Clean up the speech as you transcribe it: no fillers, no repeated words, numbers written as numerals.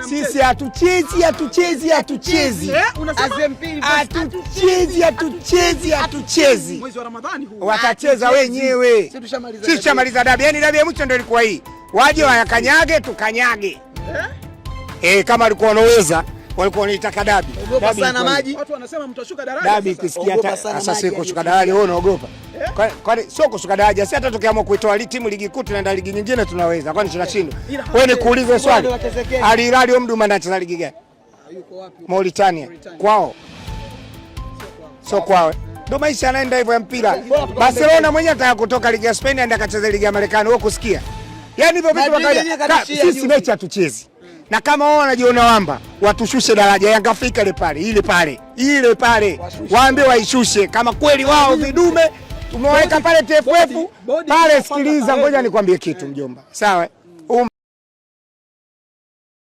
Sisi hatuchezi. Hatuchezi. Mwezi wa Ramadhani huu. Watacheza wenyewe. Sisi tushamaliza dabi. Yaani dabi ya mwisho ndio ilikuwa hii. Waje wayakanyage tukanyage. Kama walikuwa wanaweza walikuwa wanaitaka dabi. Ogopa sana maji. Watu wanasema mtashuka daraja. Dabi kisikia sasa sisi kushuka daraja wewe unaogopa. Kwani sio kushuka daraja, si hata tukiamua kuitoa timu ligi kuu tunaenda ligi nyingine tunaweza. Kwani tunashindwa? Wewe nikuulize swali. Al Hilal Omdurman anacheza ligi gani? Yuko wapi? Mauritania. Kwao. Sio kwao. Ndio maisha yanaenda hivyo ya mpira. Barcelona mwenyewe ataka kutoka ligi ya Spain aende akacheze ligi ya Marekani, wewe kusikia? Yaani hivyo vitu wakaja. Sisi mechi hatuchezi. Na kama wao wanajiona wamba, watushushe daraja. Yanga Afrika ile pale. Waambie waishushe kama kweli wao vidume tumeweka pale TFF pale. Sikiliza, ngoja nikwambie kitu mjomba. Sawa?